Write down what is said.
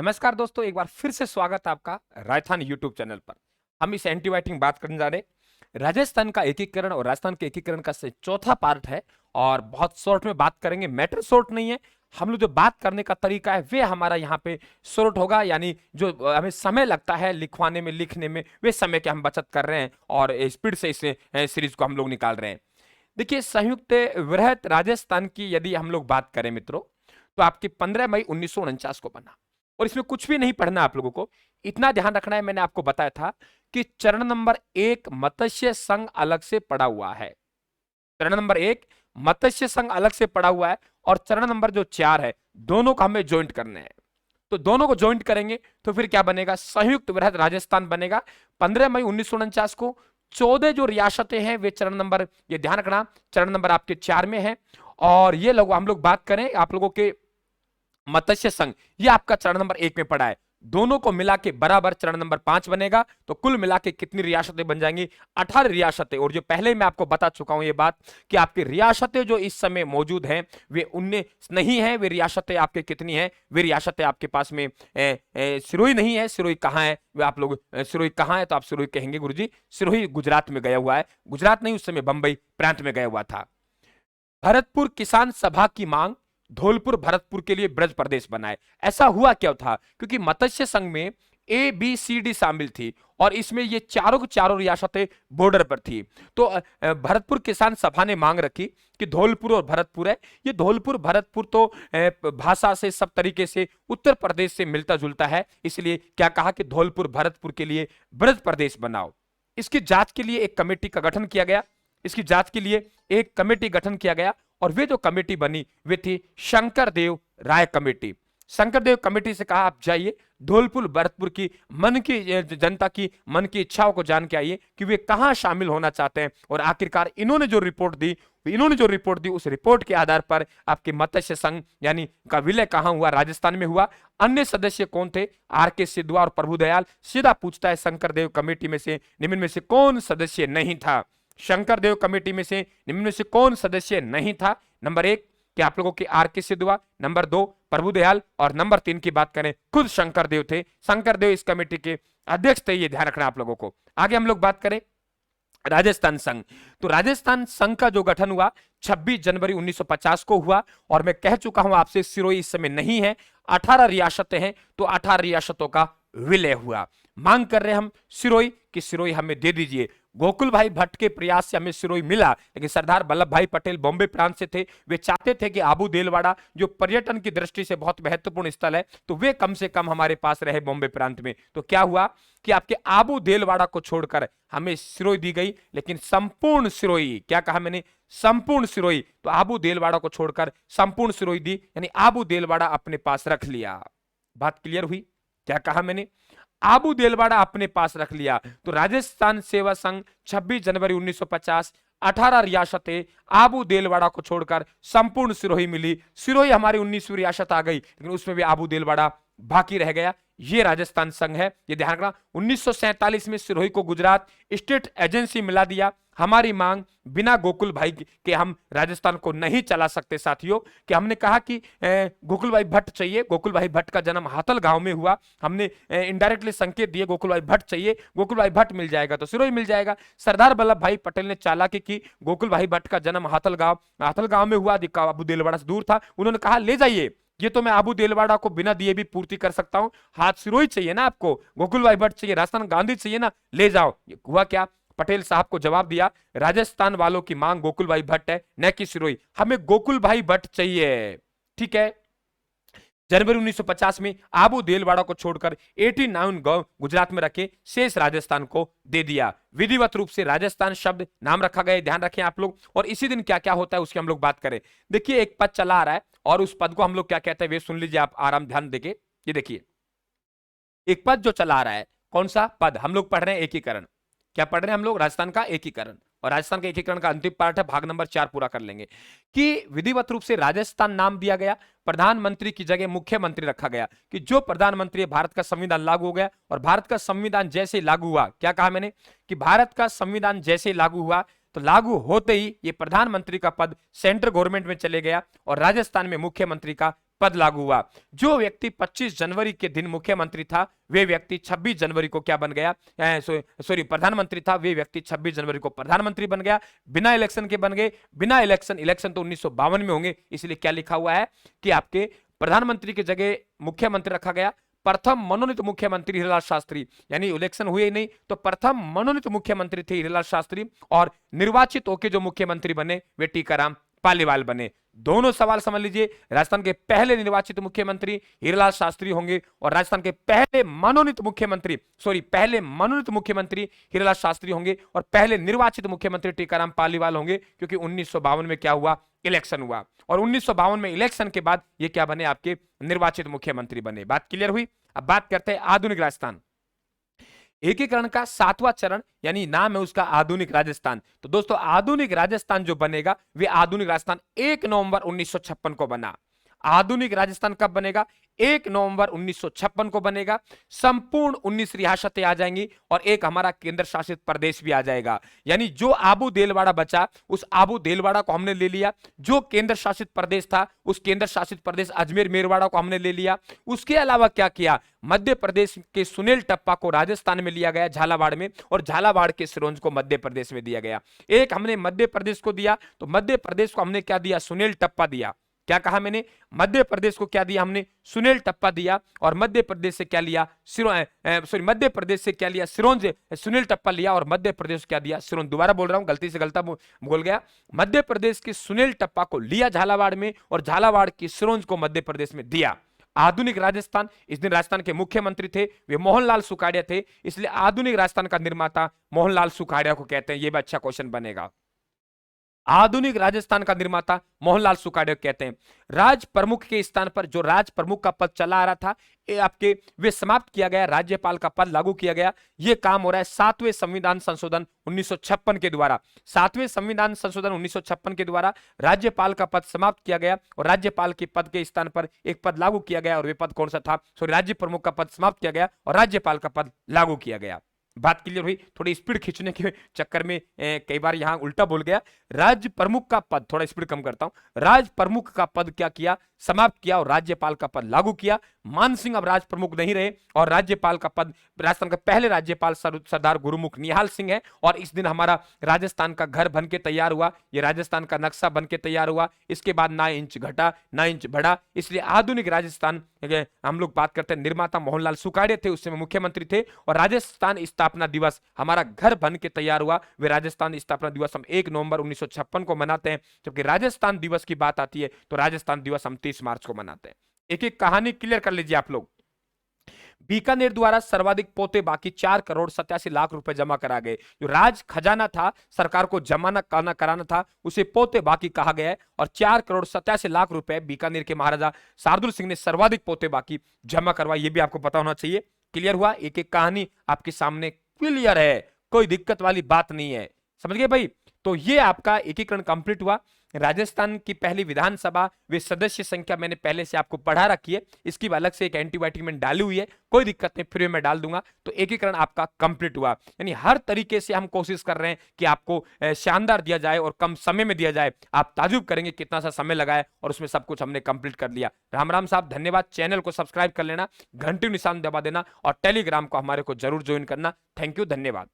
नमस्कार दोस्तों, एक बार फिर से स्वागत है आपका राजस्थान यूट्यूब चैनल पर। हम इस एंटीबायोटिक बात करने जा रहे हैं राजस्थान का एकीकरण और राजस्थान के एकीकरण का चौथा पार्ट है और बहुत शॉर्ट में बात करेंगे। मैटर शॉर्ट नहीं है, हम लोग जो बात करने का तरीका है वे हमारा यहाँ पे शॉर्ट होगा, यानी जो हमें समय लगता है लिखवाने में लिखने में वे समय की हम बचत कर रहे हैं और स्पीड से इस सीरीज को हम लोग निकाल रहे हैं। देखिए, संयुक्त वृहत राजस्थान की यदि हम लोग बात करें मित्रों, तो आपकी 15 मई 1949 को बना और इसमें कुछ भी नहीं पढ़ना आप लोगों को, इतना ध्यान रखना है। मैंने आपको बताया था कि चरण नंबर 1 मत्स्य संघ अलग से पड़ा हुआ है। चरण नंबर 1 मत्स्य संघ अलग से पड़ा हुआ है और चरण नंबर जो 4 है दोनों को हमें ज्वाइंट करने हैं। तो दोनों को ज्वाइंट करेंगे तो फिर क्या बनेगा? संयुक्त वृहत राजस्थान बनेगा। 15 मई 1949 को 14 जो रियासतें हैं वे चरण नंबर, ये ध्यान रखना, चरण नंबर आपके 4 में है। और ये लोग हम लोग बात करें आप लोगों के मत्स्य संघ, ये आपका चरण नंबर 1 में पड़ा है। दोनों को मिला के बराबर चरण नंबर 5 बनेगा। तो कुल मिला के कितनी रियासतें बन जाएंगी? 18 रियासतें। और जो पहले मैं आपको बता चुका हूं ये बात कि आपकी रियासतें जो इस समय मौजूद हैं वे 19 नहीं है। वे रियासतें आपके कितनी हैं? वे रियासतें आपके पास में सिरोही नहीं है। सिरोही कहां है? वे आप लोग सिरोही कहां है? तो आप सिरोही कहेंगे गुरुजी सिरोही गुजरात में गया हुआ है। गुजरात नहीं, उस समय बंबई प्रांत में गया हुआ था। भरतपुर किसान सभा की मांग धौलपुर भरतपुर के लिए ब्रज प्रदेश बनाए। ऐसा हुआ क्या था? क्योंकि मत्स्य संघ में ABCD शामिल थी और इसमें ये चारों की चारों रियासतें बॉर्डर पर थी। तो भरतपुर किसान सभा ने मांग रखी कि धौलपुर और भरतपुर है, ये धौलपुर भरतपुर तो भाषा से सब तरीके से उत्तर प्रदेश से मिलता जुलता है, इसलिए क्या कहा कि धौलपुर भरतपुर के लिए ब्रज प्रदेश बनाओ। इसकी जांच के लिए एक कमेटी का गठन किया गया। इसकी जांच के लिए एक कमेटी गठन किया गया और वे जो कमेटी बनी वे थी शंकरदेव राय कमेटी। शंकरदेव कमेटी से कहा आप जाइए धौलपुर भरतपुर की मन की जनता की मन की इच्छाओं को जान के आइए कि वे कहां शामिल होना चाहते हैं। और आखिरकार इन्होंने जो रिपोर्ट दी उस रिपोर्ट के आधार पर आपके मत्स्य संघ यानी का विलय कहां हुआ? राजस्थान में हुआ। अन्य सदस्य कौन थे? RK सिद्धवा और प्रभुदयाल। सीधा पूछता है शंकरदेव कमेटी में से निम्न में से कौन सदस्य नहीं था? शंकरदेव कमेटी में से निम्न में से कौन सदस्य नहीं था? नंबर 1 कि आप लोगों के RK सिद्धवा, नंबर 2 प्रभुदयाल और नंबर 3 की बात करें खुद शंकरदेव थे। शंकरदेव इस कमेटी के अध्यक्ष थे, ये ध्यान रखना आप लोगों को। आगे हम लोग बात करें राजस्थान संघ, तो राजस्थान संघ का जो गठन हुआ 26 जनवरी 1950 को हुआ और मैं कह चुका हूं आपसे सिरोही इस समय नहीं है। 18 रियासतें हैं तो 18 रियासतों का विलय हुआ। मांग कर रहे हम सिरोही कि सिरोही हमें दे दीजिए। गोकुल भाई भट्ट के प्रयास से हमें सिरोही मिला, लेकिन सरदार वल्लभ भाई पटेल बॉम्बे प्रांत से थे। वे चाहते थे कि आबू देलवाड़ा जो पर्यटन की दृष्टि से बहुत महत्वपूर्ण स्थल है तो वे कम से कम हमारे पास रहे बॉम्बे प्रांत में। तो क्या हुआ कि आपके आबू देलवाड़ा को छोड़कर हमें सिरोही दी गई, लेकिन संपूर्ण सिरोही, क्या कहा मैंने? संपूर्ण सिरोही। तो आबू देलवाड़ा को छोड़कर संपूर्ण सिरोही दी, यानी आबू देलवाड़ा अपने पास रख लिया। बात क्लियर हुई? क्या कहा मैंने? आबू देलवाड़ा अपने पास रख लिया। तो राजस्थान सेवा संघ 26 जनवरी 1950 18 रियासतें आबू देलवाड़ा को छोड़कर संपूर्ण सिरोही मिली। सिरोही हमारी 19वीं रियासत आ गई, लेकिन उसमें भी आबू देलवाड़ा बाकी रह गया। ये राजस्थान संघ है, ये ध्यान रखना। 1947 में सिरोही को गुजरात स्टेट एजेंसी मिला दिया। हमारी मांग बिना गोकुल भाई के हम राजस्थान को नहीं चला सकते साथियों, कि हमने कहा कि गोकुल भाई भट्ट चाहिए। गोकुल भाई भट्ट का जन्म हाथल गांव में हुआ। हमने इनडायरेक्टली संकेत दिए गोकुल भाई भट्ट चाहिए, गोकुल भाई भट्ट मिल जाएगा तो सिरोही मिल जाएगा। सरदार वल्लभ भाई पटेल ने चालाकी की। गोकुल भाई भट्ट का जन्म हाथल गांव में हुआ, आबू देलवाड़ा से दूर था। उन्होंने कहा ले जाइए, ये तो मैं आबू देलवाड़ा को बिना दिए भी पूर्ति कर सकता हूं। हाथ सिरोही चाहिए ना आपको, गोकुल भाई भट्ट चाहिए, राजस्थान गांधी चाहिए ना, ले जाओ। हुआ क्या? पटेल साहब को जवाब दिया राजस्थान वालों की मांग गोकुल भाई भट्ट है न कि सिरोही, हमें गोकुल भाई भट्ट चाहिए। ठीक है। जनवरी 1950 में आबू देलवाड़ा को छोड़कर 89 गांव गुजरात में रखे, शेष राजस्थान को दे दिया। विधिवत रूप से राजस्थान शब्द नाम रखा गया, ध्यान रखें आप लोग। और इसी दिन क्या क्या होता है उसकी हम लोग बात करें। देखिए, एक पद चला आ रहा है और उस पद को हम लोग क्या कहते हैं वे सुन लीजिए आप आराम ध्यान देके। ये देखिए, एक पद जो चला आ रहा है, कौन सा पद? हम लोग पढ़ रहे हैं एकीकरण। क्या पढ़ रहे हैं हम लोग? राजस्थान का एकीकरण। और राजस्थान के एकीकरण का अंतिम पार्ट है, भाग नंबर 4 पूरा कर लेंगे। कि विधिवत रूप से राजस्थान नाम दिया गया, प्रधानमंत्री की जगह मुख्यमंत्री रखा गया। कि जो प्रधानमंत्री है, भारत का संविधान लागू हो गया और भारत का संविधान जैसे ही लागू हुआ, क्या कहा मैंने? कि भारत का संविधान जैसे ही लागू हुआ तो लागू होते ही ये प्रधानमंत्री का पद सेंट्रल गवर्नमेंट में चले गया और राजस्थान में मुख्यमंत्री का पद लागू हुआ। जो व्यक्ति 25 जनवरी के दिन मुख्यमंत्री था वे व्यक्ति 26 जनवरी को क्या बन गया, सॉरी प्रधानमंत्री था, वे व्यक्ति 26 जनवरी को प्रधानमंत्री बन गया। बिना इलेक्शन के बन गए, बिना इलेक्शन तो 1952 में होंगे, इसलिए क्या लिखा हुआ है कि आपके प्रधानमंत्री की जगह मुख्यमंत्री रखा गया। प्रथम मनोनीत मुख्यमंत्री हीरालाल शास्त्री, यानी इलेक्शन हुए ही नहीं तो प्रथम मनोनीत मुख्यमंत्री थे हीरालाल शास्त्री, और निर्वाचित होकर जो मुख्यमंत्री बने वे टीकाराम पालीवाल बने। दोनों सवाल समझ लीजिए, राजस्थान के पहले निर्वाचित मुख्यमंत्री हीरालाल शास्त्री होंगे और राजस्थान के पहले मनोनीत मुख्यमंत्री हीरालाल शास्त्री होंगे और पहले निर्वाचित मुख्यमंत्री टीकाराम पालीवाल होंगे, क्योंकि 1952 में क्या हुआ, इलेक्शन हुआ, और 1952 में इलेक्शन के बाद ये क्या बने, आपके निर्वाचित मुख्यमंत्री बने। बात क्लियर हुई। अब बात करते हैं आधुनिक राजस्थान एकीकरण का 7वां चरण, यानी नाम है उसका आधुनिक राजस्थान। तो दोस्तों आधुनिक राजस्थान जो बनेगा वे आधुनिक राजस्थान 1 नवंबर 1956 को बना। आधुनिक राजस्थान कब बनेगा, 1 नवंबर 1956 को बनेगा। संपूर्ण 19 रियासतें आ जाएंगी और एक हमारा केंद्र शासित प्रदेश भी आ जाएगा। यानी जो आबू देलवाड़ा बचा उस आबू देलवाड़ा को हमने ले लिया, जो केंद्र शासित प्रदेश था उस केंद्र शासित प्रदेश अजमेर मेरवाड़ा को हमने ले लिया। उसके अलावा क्या किया, मध्य प्रदेश के सुनील टप्पा को राजस्थान में लिया गया झालावाड़ में, और झालावाड़ के सिरोंज को मध्य प्रदेश में दिया गया। एक हमने मध्य प्रदेश को दिया तो मध्य प्रदेश को हमने क्या दिया, सुनील टप्पा दिया। क्या कहा मैंने, मध्य प्रदेश को क्या दिया हमने, सुनील टप्पा दिया, और मध्य प्रदेश से क्या लिया, मध्य प्रदेश से क्या लिया, सिरोंज, सुनील टप्पा लिया, और मध्य प्रदेश क्या दिया, सिरोंज। दोबारा बोल रहा हूं, गलती से गलता बोल गया। मध्य प्रदेश के सुनील टप्पा को लिया झालावाड़ में और झालावाड़ की सिरोंज को मध्य प्रदेश में दिया। आधुनिक राजस्थान, इस दिन राजस्थान के मुख्यमंत्री थे वे मोहनलाल सुखाड़िया थे, इसलिए आधुनिक राजस्थान का निर्माता मोहनलाल सुखाड़िया को कहते हैं। यह भी अच्छा क्वेश्चन बनेगा। आधुनिक राजस्थान का निर्माता मोहनलाल सुखाड़िया कहते हैं। राज प्रमुख के स्थान पर जो राज प्रमुख का पद चला आ रहा था आपके वे समाप्त किया गया, राज्यपाल का पद लागू किया गया। यह काम हो रहा है 7वें संविधान संशोधन 1956 के द्वारा। 7वें संविधान संशोधन 1956 के द्वारा राज्यपाल का पद समाप्त किया गया और राज्यपाल के पद के स्थान पर एक पद लागू किया गया, और वे पद कौन सा था, सॉरी राज्य प्रमुख का पद समाप्त किया गया और राज्यपाल का पद लागू किया गया। बात क्लियर हुई। थोड़ी स्पीड खींचने के चक्कर में कई बार यहां उल्टा बोल गया। राज्य प्रमुख का पद, थोड़ा स्पीड कम करता हूं, राज प्रमुख का पद क्या किया, समाप्त किया और राज्यपाल का पद लागू किया। मान सिंह अब राज प्रमुख नहीं रहे और राज्यपाल का पद राजस्थान के पहले राज्यपाल सरदार गुरुमुख निहाल सिंह है। और इस दिन हमारा राजस्थान का घर बन के तैयार हुआ, ये राजस्थान का नक्शा बन के तैयार हुआ। इसके बाद ना इंच घटा ना इंच बढ़ा, इसलिए आधुनिक राजस्थान हम लोग बात करते हैं। निर्माता मोहनलाल सुखाड़िया थे, उस समय मुख्यमंत्री थे, और राजस्थान स्थापना दिवस हमारा घर बन के तैयार हुआ। वे राजस्थान स्थापना दिवस हम 1 नवंबर 1956 को मनाते हैं, जबकि राजस्थान दिवस की बात आती है तो राजस्थान दिवस हम 30 मार्च को मनाते हैं। एक एक कहानी क्लियर कर लीजिए आप लोग। बीकानेर द्वारा सर्वाधिक पोते बाकी 4 करोड़ 87 लाख रुपए जमा करा गए। जो राज खजाना था, सरकार को जमा कराना था, उसे पोते बाकी कहा गया है, और 4 करोड़ 87 लाख रुपए बीकानेर के महाराजा शार्दुल सिंह ने सर्वाधिक पोते बाकी जमा करवाए। ये भी आपको पता होना चाहिए। क्लियर हुआ, एक एक कहानी आपके सामने क्लियर है, कोई दिक्कत वाली बात नहीं है, समझ गए भाई। तो ये आपका एकीकरण कंप्लीट हुआ। राजस्थान की पहली विधानसभा, वे सदस्य संख्या मैंने पहले से आपको पढ़ा रखी है, इसकी अलग से एक एंटीबायोटिक मैंने डाली हुई है, कोई दिक्कत नहीं, फ्री में डाल दूंगा। तो एकीकरण आपका कंप्लीट हुआ। यानी हर तरीके से हम कोशिश कर रहे हैं कि आपको शानदार दिया जाए और कम समय में दिया जाए। आप ताजुब करेंगे कितना सा समय लगाए और उसमें सब कुछ हमने कंप्लीट कर लिया। राम राम साहब, धन्यवाद। चैनल को सब्सक्राइब कर लेना, घंटी निशान दबा देना और टेलीग्राम को हमारे को जरूर ज्वाइन करना। थैंक यू, धन्यवाद।